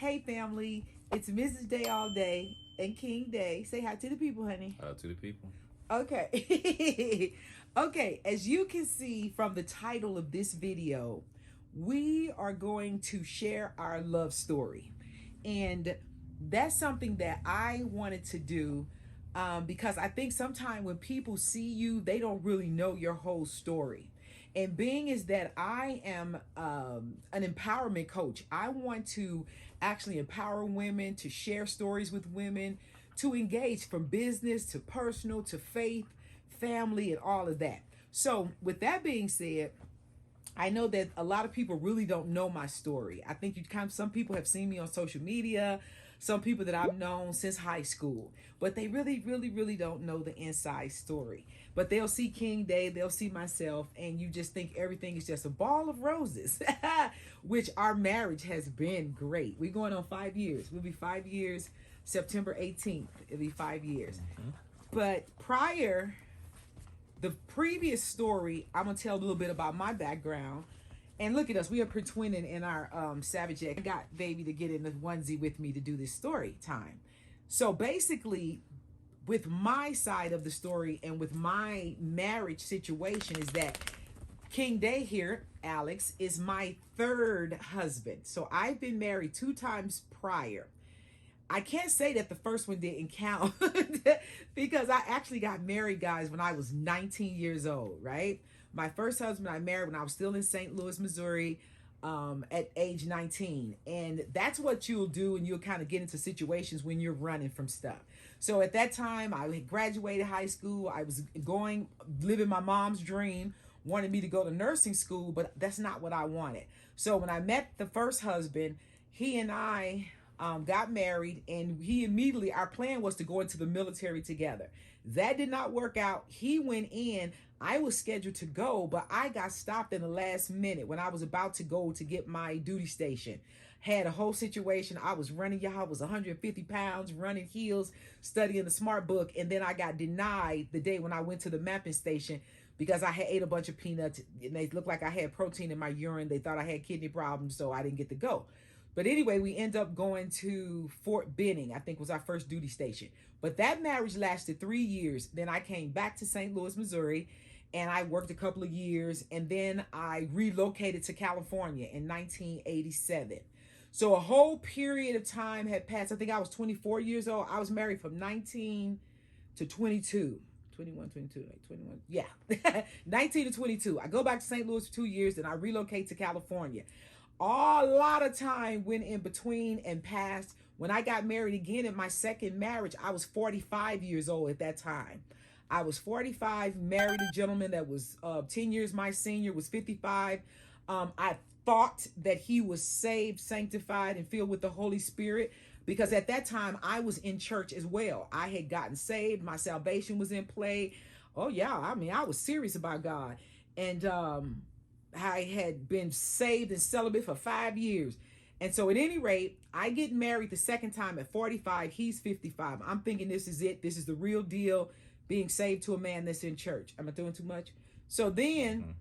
Hey family, it's Mrs. Day all day and King Day. Say hi to the people, honey. To the people. Okay. Okay, as you can see from the title of this video, we are going to share our love story. And that's something that I wanted to do because I think sometimes when people see you, they don't really know your whole story. And being is that I am an empowerment coach, I want to actually empower women, to share stories with women, to engage from business to personal to faith, family, and all of that. So, with that being said, I know that a lot of people really don't know my story. I think some people have seen me on social media, some people that I've known since high school, but they really don't know the inside story. But they'll see King Day, they'll see myself, and you just think everything is just a ball of roses, which our marriage has been great. We're going on 5 years. We'll be 5 years, September 18th. It'll be 5 years. Mm-hmm. But the previous story, I'm gonna tell a little bit about my background. And look at us, we are twinning in our Savage X. I got baby to get in the onesie with me to do this story time. So basically, with my side of the story and with my marriage situation is that King Day here, Alex, is my third husband. So I've been married 2 times prior. I can't say that the first one didn't count because I actually got married, guys, when I was 19 years old, right? My first husband I married when I was still in St. Louis, Missouri, at age 19. And that's what you'll do, and you'll kind of get into situations when you're running from stuff. So at that time, I had graduated high school. I was living my mom's dream, wanted me to go to nursing school, but that's not what I wanted. So when I met the first husband, he and I got married, and our plan was to go into the military together. That did not work out. He went in. I was scheduled to go, but I got stopped in the last minute when I was about to go to get my duty station. Had a whole situation. I was running, y'all, I was 150 pounds, running heels, studying the smart book, and then I got denied the day when I went to the mapping station because I had ate a bunch of peanuts, and they looked like I had protein in my urine. They thought I had kidney problems, so I didn't get to go. But anyway, we end up going to Fort Benning, I think was our first duty station. But that marriage lasted 3 years. Then I came back to St. Louis, Missouri, and I worked a couple of years. And then I relocated to California in 1987. So a whole period of time had passed. I think I was 24 years old. I was married from 19 to 22. 21, 22, like 21. Yeah, 19 to 22. I go back to St. Louis for 2 years, then I relocate to California. A lot of time went in between and passed. When I got married again in my second marriage, I was 45 years old at that time. I was 45, married a gentleman that was 10 years my senior, was 55. I thought that he was saved, sanctified, and filled with the Holy Spirit because at that time I was in church as well. I had gotten saved. My salvation was in play. Oh yeah, I mean, I was serious about God. And I had been saved and celibate for 5 years. And so at any rate, I get married the second time at 45. He's 55. I'm thinking this is it. This is the real deal, being saved to a man that's in church. Am I doing too much? So then,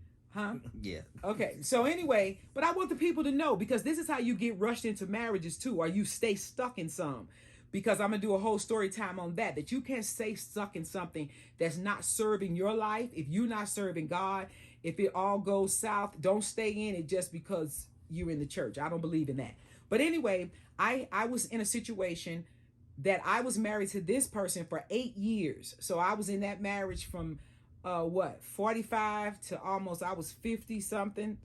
Yeah. Okay. So anyway, but I want the people to know because this is how you get rushed into marriages too, or you stay stuck in some. Because I'm going to do a whole story time on that you can't stay stuck in something that's not serving your life. If you're not serving God, if it all goes south, don't stay in it just because you're in the church. I don't believe in that. But anyway, I was in a situation that I was married to this person for 8 years. So I was in that marriage from 45 to almost, I was 50 something,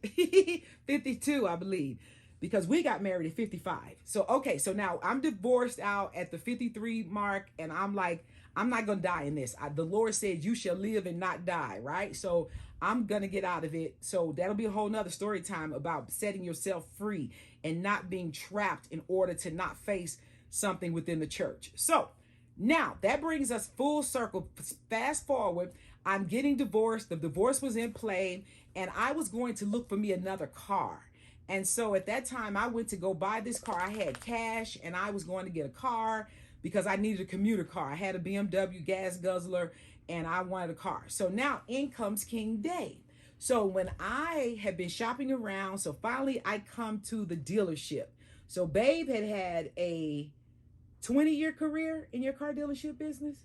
52, I believe, because we got married at 55. So, okay, so now I'm divorced out at the 53 mark, and I'm like, I'm not going to die in this. The Lord said, you shall live and not die, right? So I'm going to get out of it. So that'll be a whole nother story time about setting yourself free and not being trapped in order to not face something within the church. So now that brings us full circle. Fast forward, I'm getting divorced. The divorce was in play, and I was going to look for me another car. And so at that time, I went to go buy this car. I had cash, and I was going to get a car because I needed a commuter car. I had a BMW gas guzzler, and I wanted a car. So now in comes King Day. So when I had been shopping around, so finally I come to the dealership. So Babe had a 20-year career in your car dealership business.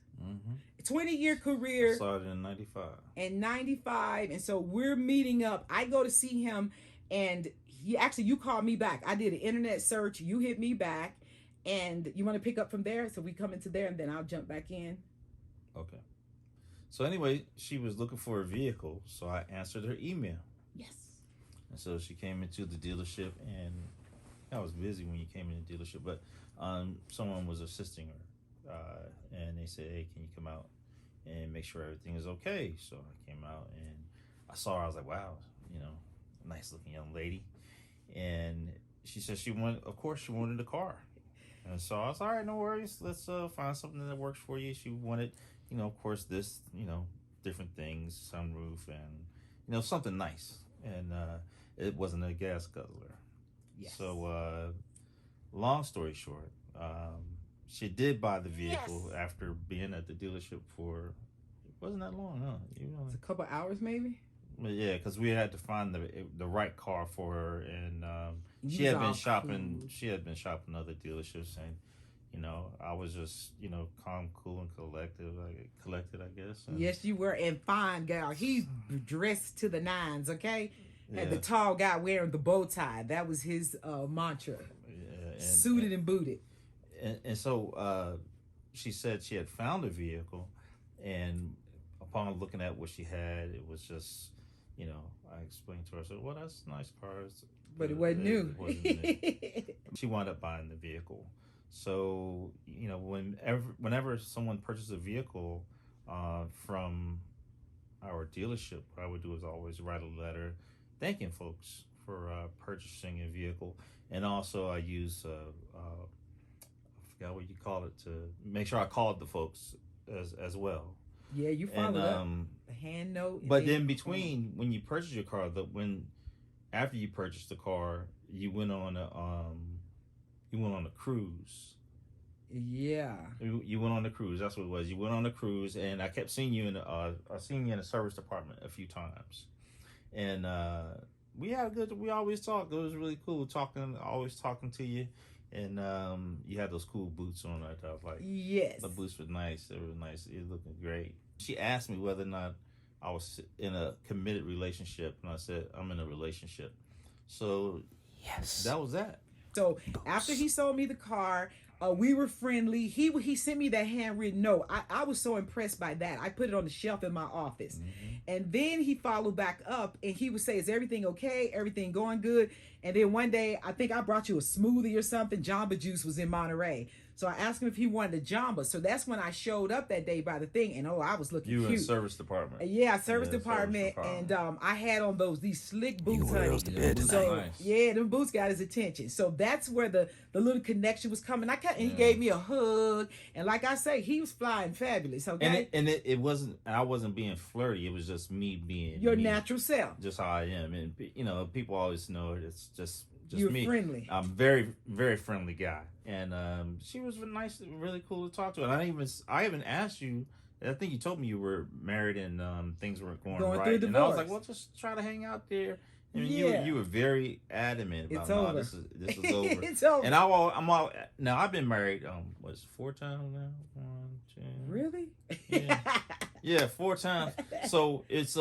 20-year career. I started in 95. In 95. And so we're meeting up. I go to see him, and you called me back. I did an internet search. You hit me back. And you want to pick up from there? So we come into there, and then I'll jump back in. Okay. So anyway, she was looking for a vehicle, so I answered her email. Yes. And so she came into the dealership, and I was busy when you came in the dealership, but someone was assisting her, and they said, "Hey, can you come out and make sure everything is okay?" So I came out and I saw her. I was like, "Wow, nice looking young lady." And she said she wanted a car. And so I was, all right, no worries. Let's find something that works for you. She wanted, of course, this, different things, sunroof, and something nice. And it wasn't a gas guzzler. Yes. So long story short, she did buy the vehicle after being at the dealership for, it wasn't that long, huh? It's a couple hours maybe. Yeah, because we had to find the right car for her, and she had been shopping. Cool. She had been shopping other dealerships, and I was just calm, cool, and collected, I guess. And yes, you were, and fine, gal. He's dressed to the nines, okay. And the tall guy wearing the bow tie, that was his mantra. Yeah, suited and booted. And so she said she had found a vehicle, and upon looking at what she had, it was just. I explained to her, I said, well, that's nice cars. But it wasn't new. It wasn't new. She wound up buying the vehicle. So, whenever someone purchases a vehicle from our dealership, what I would do is always write a letter thanking folks for purchasing a vehicle. And also I use, I forgot what you call it, to make sure I called the folks as well. Yeah, you followed up the hand note. But then between when you purchase your car, after you purchased the car, you went on a cruise. Yeah. You went on a cruise. That's what it was. You went on a cruise, and I kept seeing you in the service department a few times, and we always talked. It was really cool always talking to you. And you had those cool boots on. I thought, yes, the boots were nice. They were nice. It was looking great. She asked me whether or not I was in a committed relationship, and I said I'm in a relationship. So yes, that was that. So after he sold me the car, we were friendly. He sent me that handwritten note. I was so impressed by that. I put it on the shelf in my office. Mm-hmm. And then he followed back up, and he would say, is everything okay? Everything going good? And then one day, I think I brought you a smoothie or something. Jamba Juice was in Monterey. So I asked him if he wanted a Jamba. So that's when I showed up that day by the thing. And I was looking cute. You in service department. Yeah, service department. And I had on these slick boots, honey. So nice. Yeah, them boots got his attention. So that's where the little connection was coming. And he gave me a hug. And like I say, he was flying fabulous. Okay. And it wasn't, I wasn't being flirty. It was just me being your me, natural self. Just how I am. And people always know it. It's just you're me. Friendly. I'm very, very friendly guy. And she was nice, really cool to talk to. And I even asked you, I think you told me you were married and things weren't going right. Through divorce. And I was like, well, just try to hang out there. And you were very adadamant about no, this is over. It's over. And now I've been married 4 times now? 1, 2. Really? Yeah, 4 times. So it's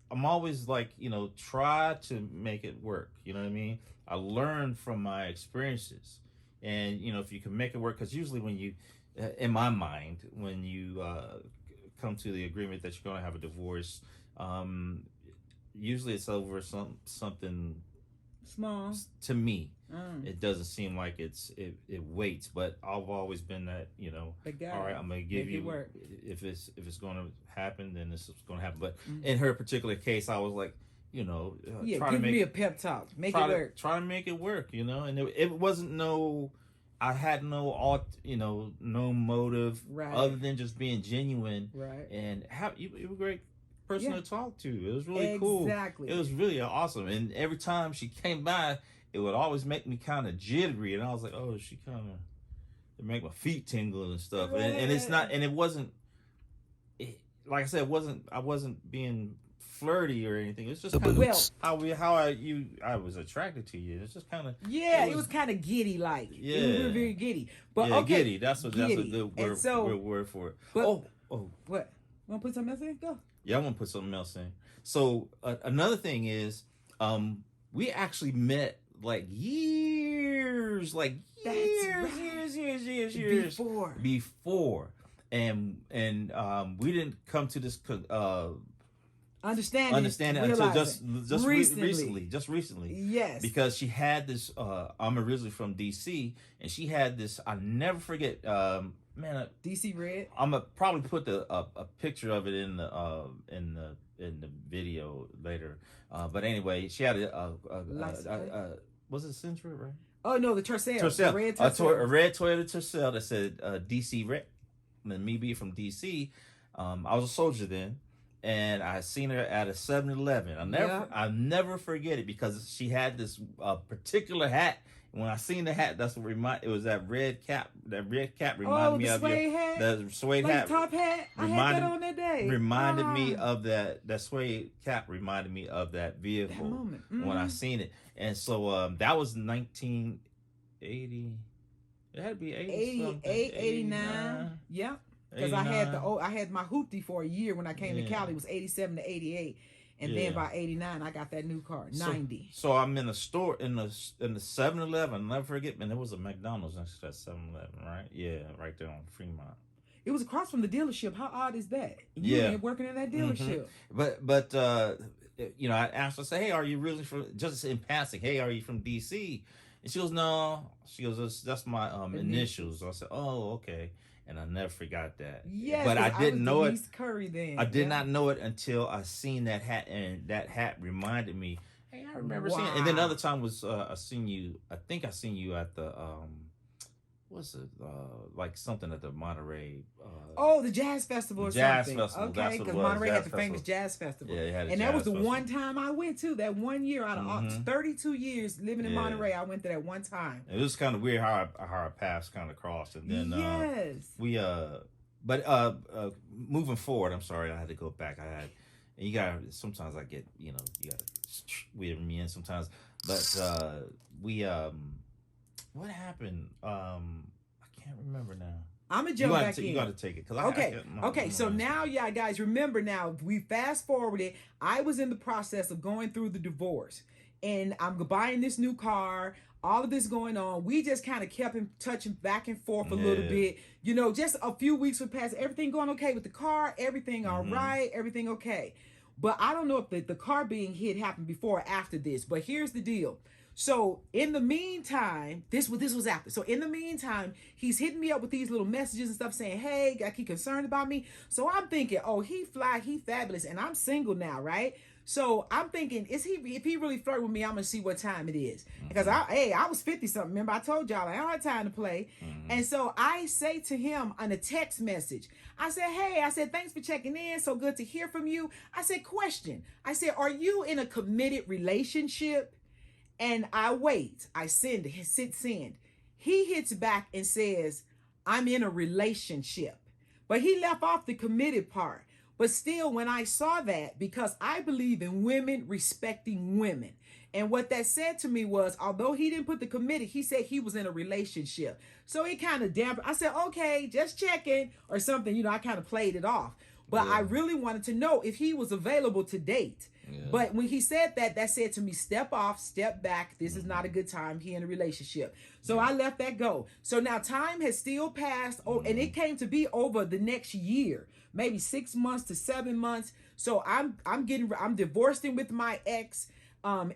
I'm always like, try to make it work. You know what I mean? I learned from my experiences. And, if you can make it work, because usually when you, in my mind, when you come to the agreement that you're going to have a divorce, usually it's over something small. To me, it doesn't seem like it waits, but I've always been that, all right, I'm going to give you, work. If it's going to happen, then this is going to happen. But in her particular case, I was like, try give me a pep talk. Make it work. Try to make it work, and it wasn't I had no motive other than just being genuine. Right. And you were a great person to talk to. It was really cool. Exactly. It was really awesome. And every time she came by, it would always make me kind of jittery. And I was like, oh, she kind of, it make my feet tingle and stuff. Right. And it's not, and it wasn't, like I said, I wasn't being flirty or anything. It's just The kind of Well, I was attracted to you. It's just kind of yeah, it was kind of giddy like. Yeah. We were very giddy. But yeah, okay. giddy. That's a Giddy. good And word, so- word for it. but- Oh, What? You want to put something else in? Go. yeah, I want to put something else in. So another thing is, we actually met like years That's right. years before, and we didn't come to this Understanding until just Recently. recently. Yes. Because she had this. I'm originally from DC, and she had this. I never forget. Man, DC Red. I'm gonna probably put a picture of it in the video later. But anyway, she had was it Century, right? Oh no, the Tercel. Tercel, The red a Tercel. red Toyota Tercel that said DC Red. And me being from DC, I was a soldier then, and I seen her at a 7-Eleven. I'll never forget it because she had this particular hat. When I seen the hat, that's what it was that red cap. That red cap reminded me of hat? the suede like hat. top hat. I had that on that day. Reminded me of that suede cap. Reminded me of that vehicle That moment. when I seen it, and so that was 1980. It had to be 88, 89. Yeah. Because I had my hoopty for a year when I came to Cali. It was 87 to 88. And then by 89, I got that new car, 90. So I'm in the store, in the 7-Eleven. I'll never forget, man, there was a McDonald's next to that 7-Eleven, right? Yeah, right there on Fremont. It was across from the dealership. How odd is that? You ain't working in that dealership. But you know, I asked her, say, hey, are you really from, just in passing, hey, are you from DC? And she goes, no. She goes, that's my initials. So I said, oh, okay. And I never forgot that. Yes, but I didn't know it. Denise Curry then. I did not know it until I seen that hat, and that hat reminded me. Hey, I remember seeing it. And then the other time was I seen you. I think I seen you at the what's it like something at the Monterey. The Jazz Festival or Jazz something. Festival. Okay, because Monterey had the famous Jazz Festival. Yeah, it had and that was the one time I went to. That 1 year out of 32 years living in Monterey, I went to that one time. It was kind of weird how our paths kind of crossed, and then we But moving forward, I'm sorry, I had to go back. And you gotta, sometimes I get, you gotta weird me in sometimes. But what happened? I can't remember now. I'm gonna jump back in. You gotta take it. Okay. So now, guys, remember now, we fast forwarded. I was in the process of going through the divorce, and I'm buying this new car. All of this going on. We just kind of kept in touch and back and forth a little bit. Just a few weeks would pass. Everything going okay with the car. Everything all right. Everything okay. But I don't know if the car being hit happened before or after this. But here's the deal. So in the meantime, this was after. So in the meantime, he's hitting me up with these little messages and stuff saying, hey, like he concerned about me. So I'm thinking, oh, he fly, he fabulous. And I'm single now, right? So I'm thinking, if he really flirt with me, I'm gonna see what time it is. Because I was 50 something. Remember, I told y'all I don't have time to play. And so I say to him on a text message, I said, hey, thanks for checking in. So good to hear from you. I said, question. I said, are you in a committed relationship? And I wait. I send. He hits back and says, I'm in a relationship. But he left off the committed part. But still, when I saw that, because I believe in women respecting women. And what that said to me was, although he didn't put the committed, he said he was in a relationship. So it kind of dampened. I said, okay, just checking or something. I kind of played it off. But I really wanted to know if he was available to date. Yeah. But when he said that said to me, step off, step back. This is not a good time. He in a relationship. So I let that go. So now time has still passed. And it came to be over the next year, maybe 6 months to 7 months. So I'm divorcing with my ex.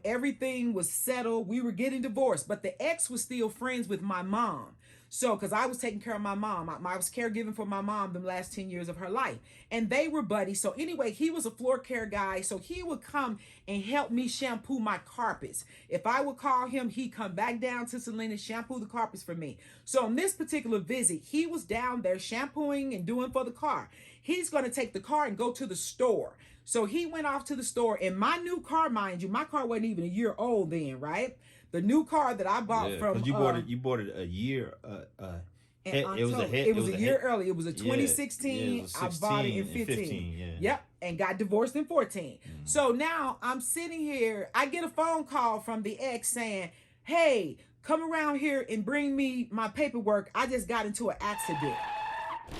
Everything was settled. We were getting divorced, but the ex was still friends with my mom. So, because I was taking care of my mom. I was caregiving for my mom the last 10 years of her life. And they were buddies. So anyway, he was a floor care guy. So he would come and help me shampoo my carpets. If I would call him, he'd come back down to Selena, shampoo the carpets for me. So on this particular visit, he was down there shampooing and doing for the car. He's going to take the car and go to the store. So he went off to the store. And my new car, mind you, my car wasn't even a year old then, right? The new car that I bought from you bought it a year. It was a year early. It was a 2016. I bought it in 15. Yep. and got divorced in 14. So now I'm sitting here. I get a phone call from the ex saying, hey, come around here and bring me my paperwork. I just got into an accident.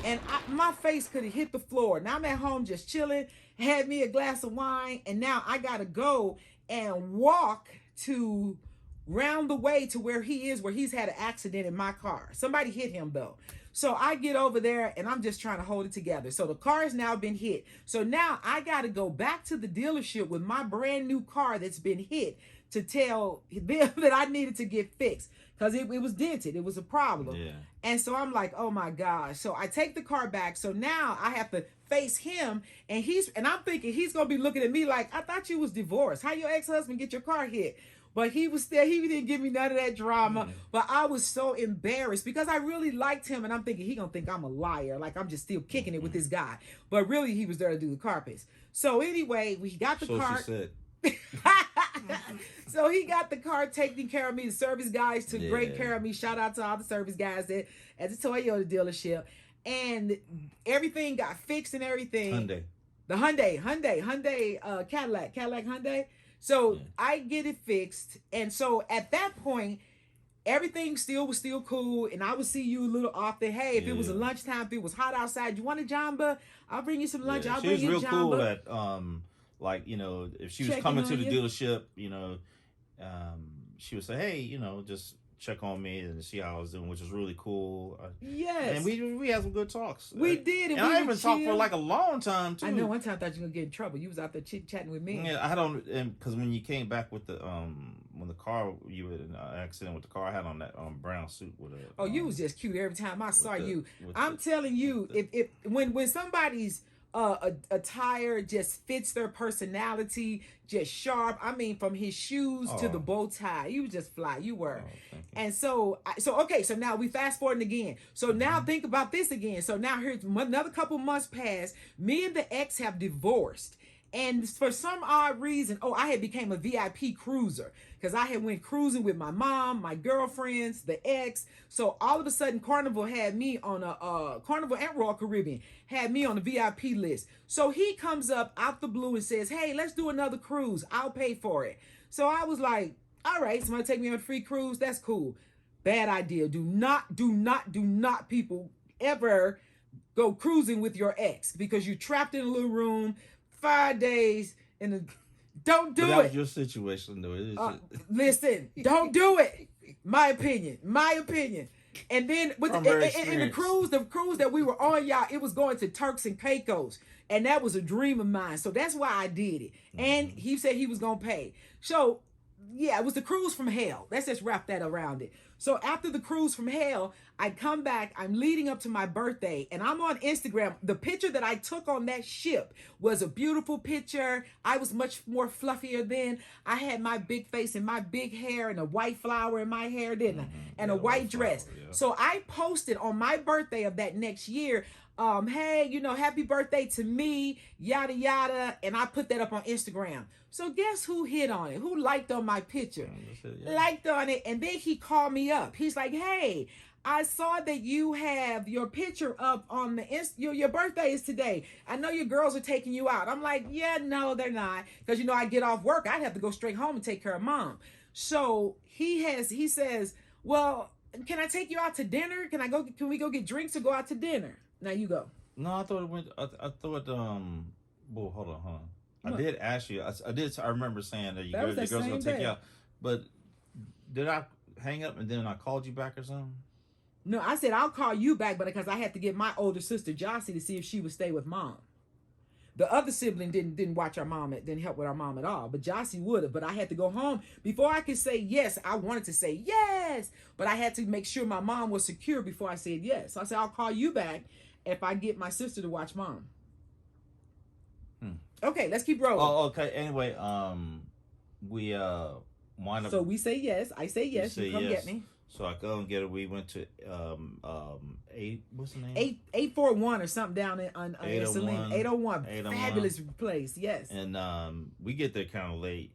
And my face could have hit the floor. Now I'm at home just chilling, had me a glass of wine, and now I got to go and walk to round the way to where he is, where he's had an accident in my car. Somebody hit him though. So I get over there and I'm just trying to hold it together. So the car has now been hit. So now I got to go back to the dealership with my brand new car that's been hit to tell them that I needed to get fixed because it was dented. It was a problem. Yeah. And so I'm like, oh my gosh. So I take the car back. So now I have to face him, and I'm thinking he's gonna be looking at me like, I thought you was divorced. How your ex-husband get your car hit? But he didn't give me none of that drama. But I was so embarrassed because I really liked him, and I'm thinking he gonna think I'm a liar, like I'm just still kicking it with this guy. But really he was there to do the carpets. So anyway, we got the car. She said. So he got the car taking care of me. The service guys took great care of me. Shout out to all the service guys at the Toyota dealership. And everything got fixed and everything. The Hyundai Cadillac Hyundai. So I get it fixed. And so at that point, everything was still cool. And I would see you a little often. Hey, if it was a lunchtime, if it was hot outside, you want a Jamba? I'll bring you some lunch. I'll bring you a Jamba. She was real cool at like, you know, if she was coming to the dealership, you know, she would say, hey, you know, just check on me and see how I was doing, which is really cool. Yes. And we had some good talks. We did. And I even talked for like a long time, too. I know one time I thought you were going to get in trouble. You was out there chit-chatting with me. Yeah, because when you came back with when the car, you were in an accident with the car, I had on that brown suit with a... Oh, you was just cute every time I saw you. I'm telling you, when somebody's attire just fits their personality, just sharp. I mean, from his shoes to the bow tie, you just fly. You were. And so okay. So now we fast forwarding again. So now think about this again. So now here's another couple months pass. Me and the ex have divorced. And for some odd reason, I had became a VIP cruiser because I had went cruising with my mom, my girlfriends, the ex. So all of a sudden, Carnival had me on Carnival and Royal Caribbean had me on the VIP list. So he comes up out the blue and says, hey, let's do another cruise. I'll pay for it. So I was like, all right, somebody take me on a free cruise. That's cool. Bad idea. Do not people ever go cruising with your ex because you're trapped in a little room 5 days don't do it. That was your situation, though. Listen, don't do it. My opinion. And then with the cruise that we were on, y'all, it was going to Turks and Caicos, and that was a dream of mine. So that's why I did it. And he said he was gonna pay. So yeah, it was the cruise from hell. Let's just wrap that around it. So after the cruise from hell, I come back, I'm leading up to my birthday, and I'm on Instagram. The picture that I took on that ship was a beautiful picture. I was much more fluffier then. I had my big face and my big hair and a white flower in my hair, didn't I? And a white dress. Flower, yeah. So I posted on my birthday of that next year, hey, you know, happy birthday to me, yada, yada. And I put that up on Instagram. So guess who hit on it? Who liked on my picture? Liked on it. And then he called me up. He's like, hey, I saw that you have your picture up on the your birthday is today. I know your girls are taking you out. I'm like, yeah, no, they're not. Because, you know, I get off work. I'd have to go straight home and take care of mom. So he says, well, can I take you out to dinner? Can we go get drinks or go out to dinner? Now you go. No, I thought it went. I thought. Well, hold on. I did ask you. I remember saying that the girls were gonna take you out. But did I hang up and then I called you back or something? No, I said I'll call you back, but because I had to get my older sister Jossie to see if she would stay with mom. The other sibling didn't watch our mom, didn't help with our mom at all. But Jossie would have. But I had to go home before I could say yes. I wanted to say yes, but I had to make sure my mom was secure before I said yes. So I said I'll call you back if I get my sister to watch mom. Okay, let's keep rolling. Oh, okay. Anyway, we wind up. So we say yes. I say yes. You come get me. So I go and get it. We went to what's the name? 841 or something down on 801. 801. Fabulous place. Yes. And we get there kind of late.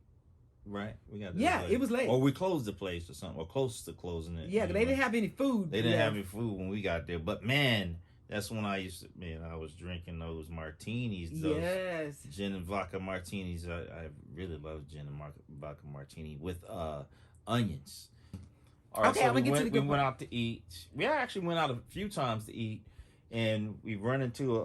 Right, we got there late. It was late. Or we closed the place or something, or close to closing it. Yeah, anyway. They didn't have any food. They didn't have any food when we got there. But man, That's when I used to, man, I was drinking those martinis, those Yes. gin and vodka martinis. I really love gin and vodka martini with onions. All right, Okay, so I'm gonna get to the we good went part. out to eat. We actually went out a few times to eat, and we run into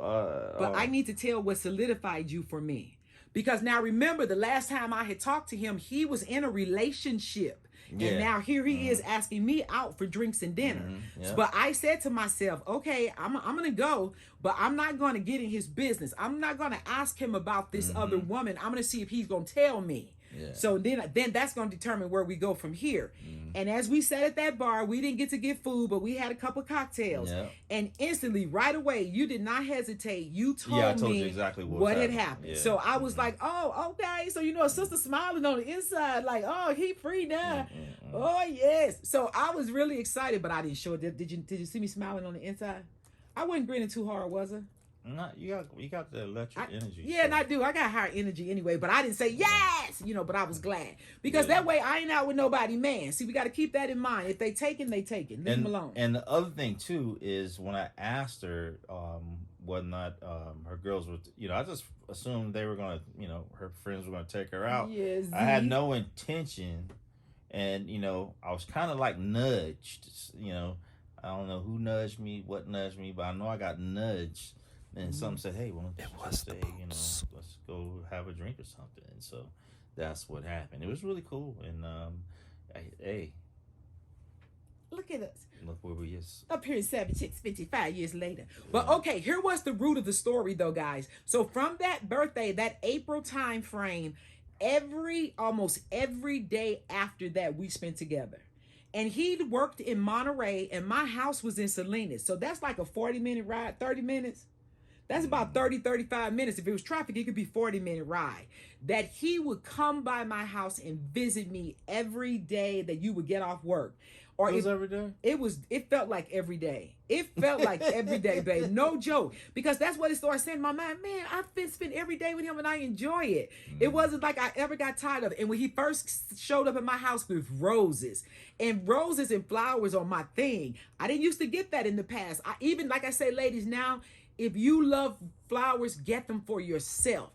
But I need to tell what solidified you for me. Because now remember, the last time I had talked to him, he was in a relationship. And yeah. now here he is asking me out for drinks and dinner. Yeah. But I said to myself, okay, I'm going to go, but I'm not going to get in his business. I'm not going to ask him about this other woman. I'm going to see if he's going to tell me. Yeah. So then that's going to determine where we go from here. And as we sat at that bar, we didn't get to get food, but we had a couple cocktails. Yeah. And instantly, right away, you did not hesitate. You told Yeah, I told me you exactly what had happened. happened. Yeah. So I was like, oh, okay. So, you know, a sister smiling on the inside, like, oh, he free now. Oh, yes. So I was really excited, but I didn't show it. Did you see me smiling on the inside? I wasn't grinning too hard, was I? Not, you got the electric energy. Yeah, and I do. I got higher energy anyway, but I didn't say yes, you know, but I was glad. Because that way I ain't out with nobody, man. See, we got to keep that in mind. If they taking, they taking. Leave them alone. And the other thing, too, is when I asked her whether or not her girls were, you know, I just assumed they were going to, you know, her friends were going to take her out. Yes. I had no intention, and, you know, I was kind of like nudged, you know. I don't know who nudged me, what nudged me, but I know I got nudged. And something said, hey, why don't you just say, you know, let's go have a drink or something. And so that's what happened. It was really cool. And, hey. Look at us. Look where we is. Up here in 55 years later. But okay, here was the root of the story, though, guys. So from that birthday, that April time frame, almost every day after that, we spent together. And he worked in Monterey, and my house was in Salinas. So that's like a 40-minute ride, 30 minutes. That's about 30, 35 minutes. If it was traffic, it could be 40-minute ride. That he would come by my house and visit me every day that you would get off work. Or it was every day? It felt like every day. It felt like every day, babe. No joke. Because that's what it started saying in my mind. Man, I've spent every day with him and I enjoy it. It wasn't like I ever got tired of it. And when he first showed up at my house with roses and flowers are my thing. I didn't used to get that in the past. Even like I say, ladies, now, if you love flowers, get them for yourself.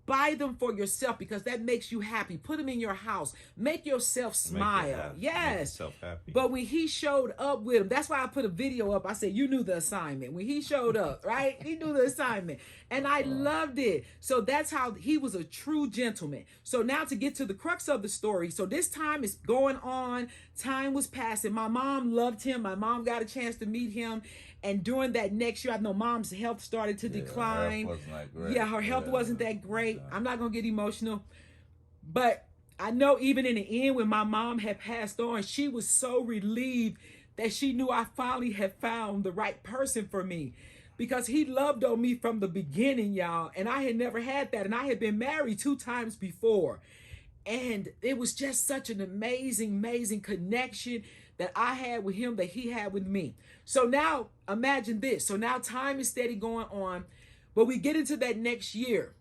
Buy them for yourself because that makes you happy. Put them in your house. Make yourself smile. Yes. Make yourself happy. But when he showed up with him, that's why I put a video up. I said, you knew the assignment. When he showed up, right? He knew the assignment. And I loved it. So that's how he was a true gentleman. So now to get to the crux of the story. So this time is going on. Time was passing. My mom loved him. My mom got a chance to meet him. And during that next year, I know mom's health started to decline. Her health wasn't that great. Yeah, her health wasn't that great. I'm not going to get emotional. But I know even in the end, when my mom had passed on, she was so relieved that she knew I finally had found the right person for me. Because he loved on me from the beginning, y'all. And I had never had that. And I had been married 2 times before. And it was just such an amazing, amazing connection that I had with him that he had with me. So now imagine this. So now time is steady going on, but we get into that next year.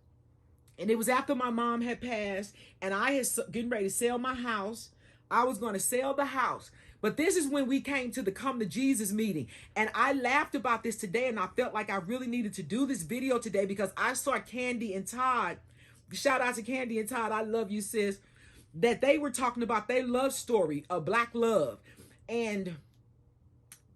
And it was after my mom had passed and I had getting ready to sell my house. I was going to sell the house. But this is when we came to the Come to Jesus meeting. And I laughed about this today and I felt like I really needed to do this video today because I saw Candy and Todd. Shout out to Candy and Todd. I love you, sis. That they were talking about their love story of black love. And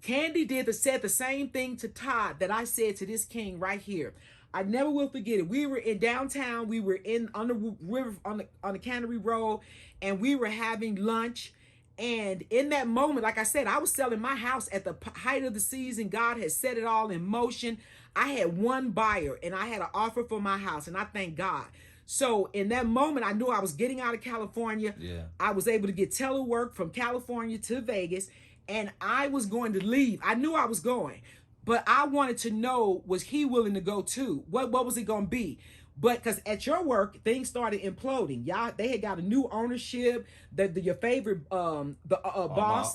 Candy said the same thing to Todd that I said to this king right here. I never will forget it. We were in downtown. We were on the river on the Cannery Road, and we were having lunch. And in that moment, like I said, I was selling my house at the height of the season. God had set it all in motion. I had one buyer, and I had an offer for my house, and I thank God. So in that moment, I knew I was getting out of California. Yeah. I was able to get telework from California to Vegas, and I was going to leave. I knew I was going, but I wanted to know, was he willing to go too? What was it going to be? But because at your work, things started imploding. Y'all, they had got a new ownership. Your favorite boss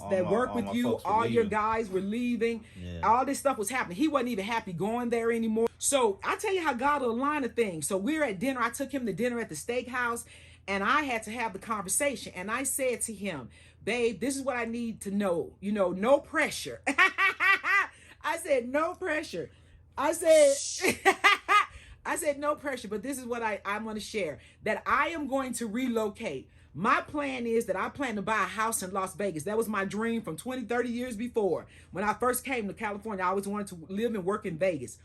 that worked with you, all your guys were leaving. Yeah. All this stuff was happening. He wasn't even happy going there anymore. So I tell you how God will align the things. So we were at dinner. I took him to dinner at the steakhouse, and I had to have the conversation. And I said to him, babe, this is what I need to know. You know, no pressure. I said, no pressure. I said, I said, no pressure, but this is what I'm going to share, that I am going to relocate. My plan is that I plan to buy a house in Las Vegas. That was my dream from 20, 30 years before. When I first came to California, I always wanted to live and work in Vegas.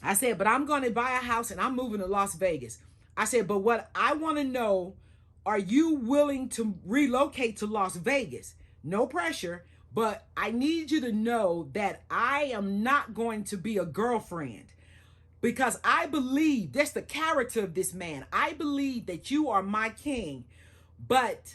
I said, but I'm going to buy a house and I'm moving to Las Vegas. I said, but what I want to know, are you willing to relocate to Las Vegas? No pressure, but I need you to know that I am not going to be a girlfriend, because I believe that's the character of this man. I believe that you are my king, but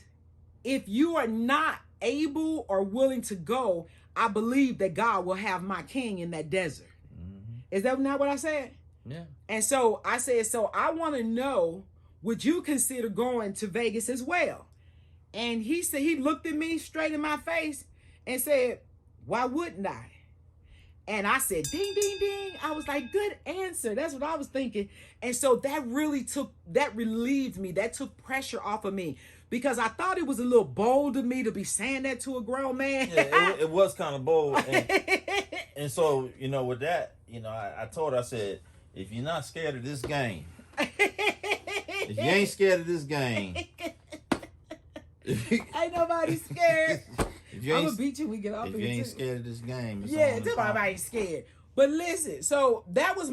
if you are not able or willing to go, I believe that God will have my king in that desert. Mm-hmm. Is that not what I said? Yeah. And so I said, so I want to know, would you consider going to Vegas as well? And he said, he looked at me straight in my face and said, why wouldn't I? And I said, ding, ding, ding. I was like, good answer. That's what I was thinking. And so that relieved me. That took pressure off of me, because I thought it was a little bold of me to be saying that to a grown man. Yeah, it was kind of bold. And so, with that, I told her, I said, if you're not scared of this game, if you ain't scared of this game, ain't nobody scared. I'm gonna beat you. We get off. If you ain't scared of this game, yeah, everybody ain't scared. But listen, so that was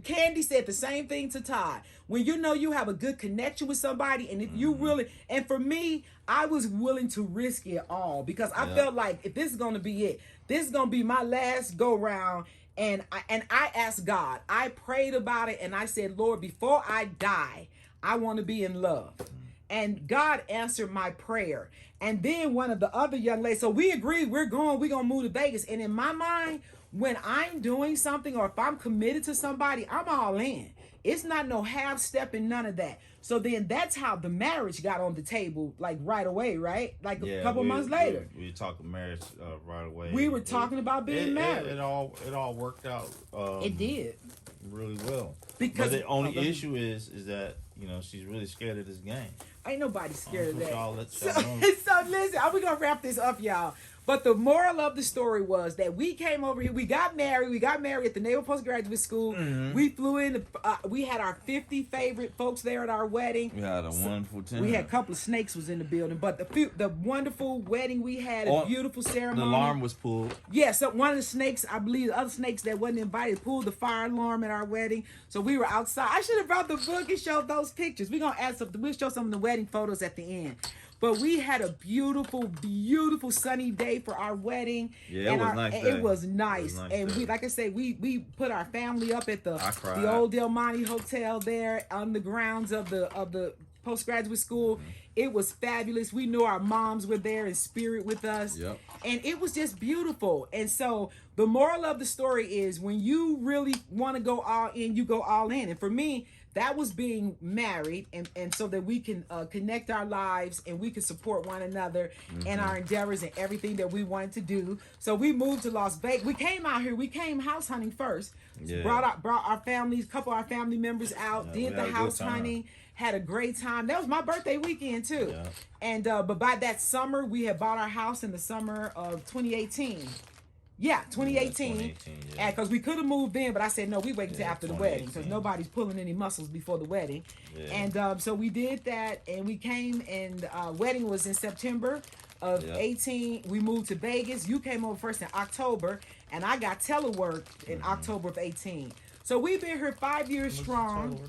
Candy said the same thing to Todd. When you have a good connection with somebody, and if you really, and for me, I was willing to risk it all, because I felt like, if this is gonna be it, this is gonna be my last go round. And I asked God, I prayed about it, and I said, Lord, before I die, I want to be in love. And God answered my prayer. And then one of the other young ladies, so we agreed, we're going to move to Vegas. And in my mind, when I'm doing something, or if I'm committed to somebody, I'm all in. It's not no half step and none of that. So then that's how the marriage got on the table, like right away, right? Like a couple months later. We talked marriage right away. We were talking about being married. It all worked out. It did. Really well. Because but the only issue is that, she's really scared of this game. Ain't nobody scared of that. So listen, we're going to wrap this up, y'all. But the moral of the story was that we came over here. We got married. We got married at the Naval Postgraduate School. Mm-hmm. We flew in. We had our 50 favorite folks there at our wedding. We had a wonderful time. We had a couple of snakes was in the building. But the wonderful wedding we had, a beautiful ceremony. The alarm was pulled. Yeah, so one of the snakes, I believe the other snakes that wasn't invited, pulled the fire alarm at our wedding. So we were outside. I should have brought the book and showed those pictures. We're going to add something. We'll show some of the wedding photos at the end. But we had a beautiful, beautiful sunny day for our wedding. Yeah, it was nice. It was nice. And we, like I said, we put our family up at the old Del Monte Hotel there on the grounds of the postgraduate school. Mm-hmm. It was fabulous. We knew our moms were there in spirit with us. Yep. And it was just beautiful. And so the moral of the story is, when you really want to go all in, you go all in. And for me, that was being married, and so that we can connect our lives and we can support one another and our endeavors and everything that we wanted to do. So we moved to Las Vegas. We came out here. We came house hunting first. Yeah. Brought our families, a couple of our family members out. Did the house hunting. Had a great time. That was my birthday weekend too. Yeah. And but by that summer, we had bought our house in the summer of 2018. Yeah, 2018. Yeah. Because we could have moved in, but I said, no, we wait until after the wedding, because nobody's pulling any muscles before the wedding. Yeah. And so we did that, and we came, and wedding was in September of 18. We moved to Vegas. You came over first in October, and I got telework in October of 18. So we've been here 5 years strong.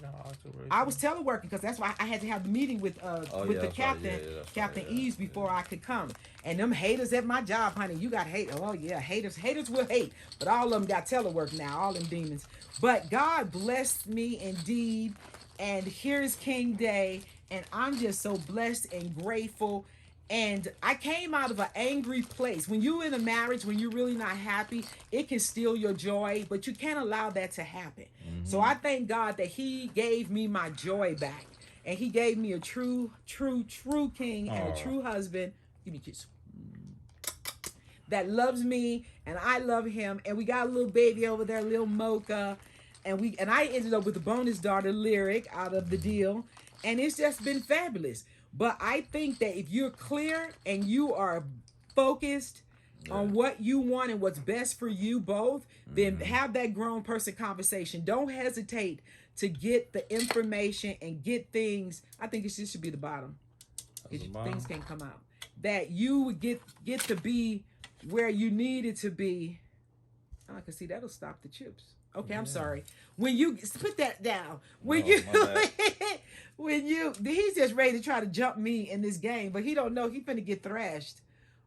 I was teleworking because that's why I had to have the meeting with the captain, Captain Eves, before I could come. And them haters at my job, honey, you got hate. Oh yeah, haters will hate, but all of them got telework now, all them demons. But God blessed me indeed, and here's King Day, and I'm just so blessed and grateful. And I came out of an angry place. When you're in a marriage, when you're really not happy, it can steal your joy, but you can't allow that to happen. Mm-hmm. So I thank God that He gave me my joy back. And He gave me a true king and a true husband. Give me a kiss. That loves me, and I love him. And we got a little baby over there, little Mocha. And I ended up with a bonus daughter, Lyric, out of the deal. And it's just been fabulous. But I think that if you're clear and you are focused, on what you want and what's best for you both, then have that grown person conversation. Don't hesitate to get the information and get things. I think it should be the bottom. Things can't come out. That you would get to be where you needed to be. I can see that'll stop the chips. Okay, I'm sorry. When you put that down, when he's just ready to try to jump me in this game, but he don't know he finna get thrashed.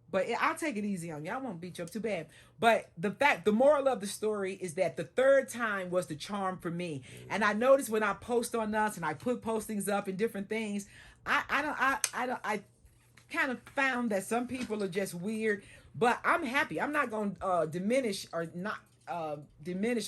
But I'll take it easy on you. I won't beat you up too bad. But the moral of the story is that the third time was the charm for me. And I noticed when I post on us and I put postings up and different things, I kind of found that some people are just weird. But I'm happy. I'm not going to diminish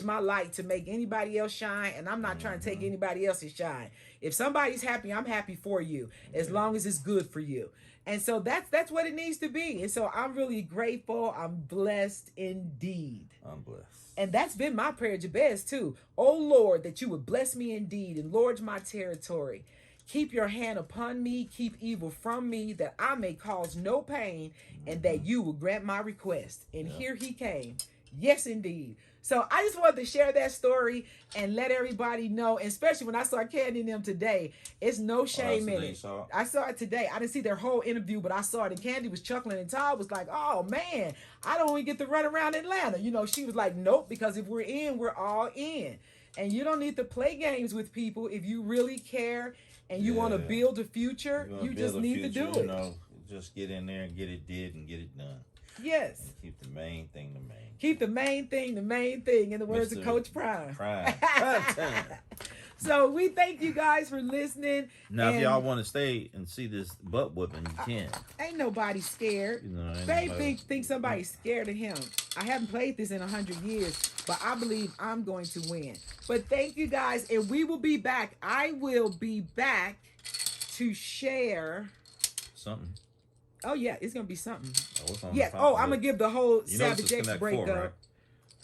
my light to make anybody else shine, and I'm not trying to take anybody else's shine. If somebody's happy, I'm happy for you, as long as it's good for you. And so that's what it needs to be. And so I'm really grateful. I'm blessed indeed. I'm blessed. And that's been my prayer, Jabez, too. Oh, Lord, that you would bless me indeed, enlarge my territory. Keep your hand upon me, keep evil from me, that I may cause no pain, and that you will grant my request. And here he came. Yes, indeed. So I just wanted to share that story and let everybody know, especially when I saw Candy and them today. It's no shame in it. I saw it today. I didn't see their whole interview, but I saw it, and Candy was chuckling, and Todd was like, oh, man, I don't even get to run around Atlanta. You know, she was like, nope, because if we're in, we're all in. And you don't need to play games with people if you really care and you want to build a future. You just need to do it. You know, just get in there and get it did and get it done. Yes. And keep the main thing the main. Keep the main thing the main thing, in the words of Coach Prime. Prime. So we thank you guys for listening. Now, if y'all want to stay and see this butt whooping, you can. Ain't nobody scared. You know, Babe think somebody's scared of him. I haven't played this in 100 years, but I believe I'm going to win. But thank you guys, and we will be back. I will be back to share something. Oh, yeah, it's going to be something. Yeah. Oh, I'm going to give the whole you know, Savage X breakup. Right?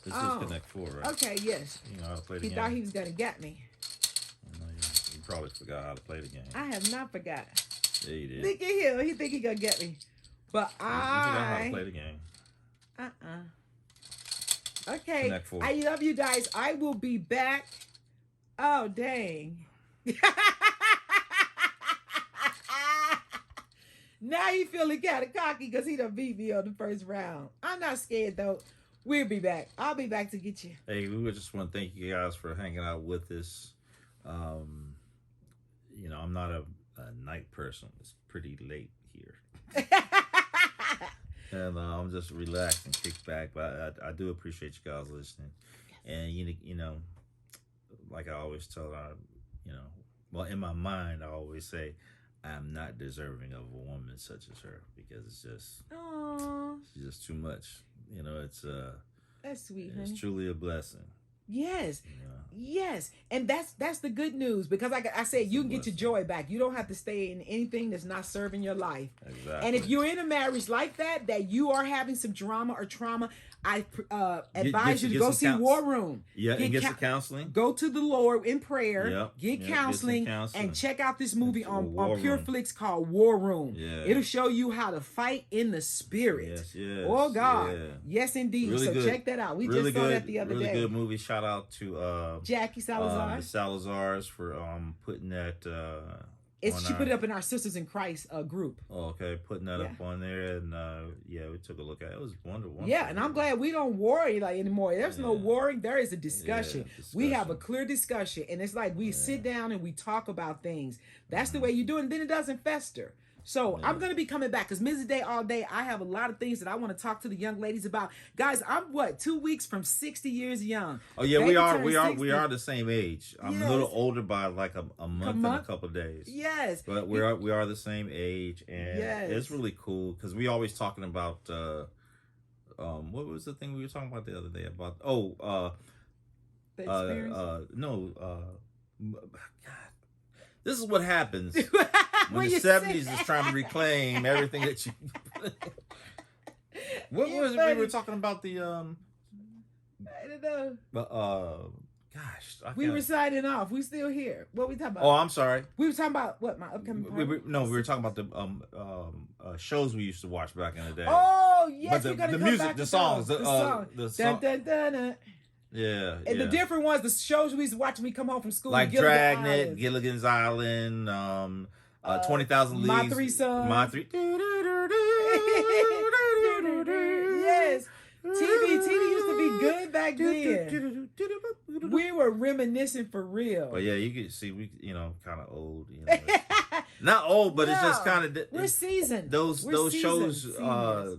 This is Connect 4, right? Okay, yes. You know how to play the game. He thought he was going to get me. No, you probably forgot how to play the game. I have not forgot. Yeah, you did. Look at him. He think he going to get me. But you forgot how to play the game. Okay. Connect 4. I love you guys. I will be back. Oh, dang. Now he feeling kind of cocky because he done beat me on the first round. I'm not scared, though. We'll be back. I'll be back to get you. Hey, we would just want to thank you guys for hanging out with us. You know, I'm not a night person. It's pretty late here. And I'm just relaxed and kicked back. But I do appreciate you guys listening. Yes. And, you know, like I always tell, well, in my mind, I always say, I'm not deserving of a woman such as her, because it's just, she's just too much. You know, it's that's sweet, honey. It's truly a blessing. Yes. You know? Yes. And that's the good news, because like I said, you can get your joy back. You don't have to stay in anything that's not serving your life. Exactly. And if you're in a marriage like that you are having some drama or trauma, I advise you to go see War Room. Yeah, and get some counseling. Go to the Lord in prayer. Yep. Get counseling, and check out this movie on Pure Room. Flix called War Room. Yeah. It'll show you how to fight in the spirit. Yes. Oh God. Yeah. Yes, indeed. Really so good. check that out. We really just saw good, that the other really day. Really good movie. Shout out to Jackie Salazar. The Salazars for putting that. She put it up in our Sisters in Christ group. Oh, okay, putting that up on there, and we took a look at it. It was wonderful. Yeah, and I'm glad we don't worry like anymore. There's no worrying. There is a discussion. We have a clear discussion, and it's like we sit down and we talk about things. That's the way you do it, and then it doesn't fester. So I'm going to be coming back because Mrs. Day all day, I have a lot of things that I want to talk to the young ladies about. Guys, I'm 2 weeks from 60 years young. Oh yeah, we are the same age. I'm a little older by like a month and a couple of days. Yes. But we are the same age, and it's really cool because we always talking about what was the thing we were talking about the other day about the experience? God. This is what happens when the 70s is trying to reclaim everything that you. What was it we were talking about? The I don't know. But gosh, we were signing off. We still here. What we talking about? Oh, I'm sorry. We were talking about what my upcoming. We were talking about the shows we used to watch back in the day. Oh yes, but we're gonna the come music, back the with songs, those. the song. song. Dun, dun, dun, dun. Yeah, And yeah. the different ones, the shows we used to watch when we come home from school, Like Gilligan Dragnet, Island, Gilligan's Island, 20,000 My Leagues, Three Sons. My Three. Yes, TV used to be good back then. We were reminiscing for real. But yeah, you can see we, kind of old. Not old, but it's just kind of we're seasoned. Those shows, seniors.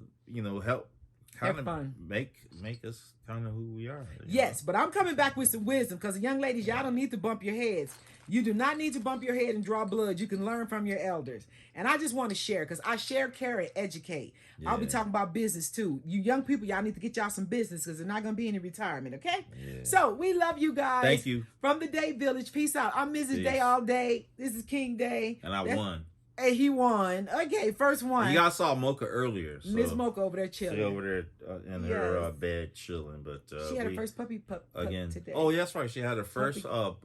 help kind They're of fun. make us kind of who we are. Yes, but I'm coming back with some wisdom because young ladies, y'all don't need to bump your heads. You do not need to bump your head and draw blood. You can learn from your elders. And I just want to share because I share, care, and educate. I'll be talking about business too. You young people, y'all need to get y'all some business because there's not going to be any retirement, okay? Yeah. So we love you guys. Thank you. From the Day Village. Peace out. I'm Mrs. Peace. Day all day. This is King Day. And I won. Hey, he won. Okay, first one. You guys saw Mocha earlier. So Miss Mocha over there chilling. She over there in her bed chilling. But she had her first pup again today. Oh, yeah, that's right. She had her first pup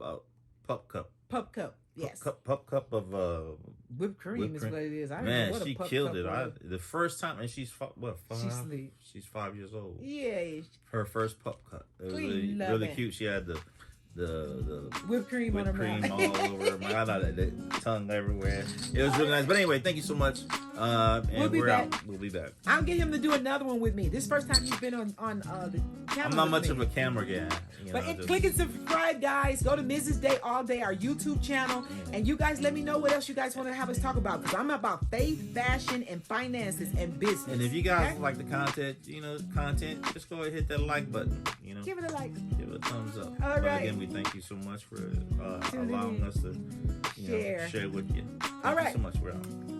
cup. Pup cup. Yes. Pup cup of whipped cream is what it is. I don't Man, know what she a pup killed cup it. was. The first time, and she's what? 5? She sleep. She's 5 years old. Yeah. Her first pup cup. It was We love really it. cute. She had the whipped cream on her mouth. all over her mouth. The tongue everywhere. It was really nice. But anyway, thank you so much. And we're out. We'll be back. I'll get him to do another one with me. This first time he's been on the camera. I'm not with much me. of a camera guy. But click and subscribe, guys. Go to Mrs. Day All Day, our YouTube channel. And you guys let me know what else you guys want to have us talk about. Because I'm about faith, fashion, and finances and business. And if you guys like the content, just go ahead and hit that like button. Give it a like. Give it a thumbs up. All right. Again, we thank you so much for allowing us to share with you. Thank you so much. We're out.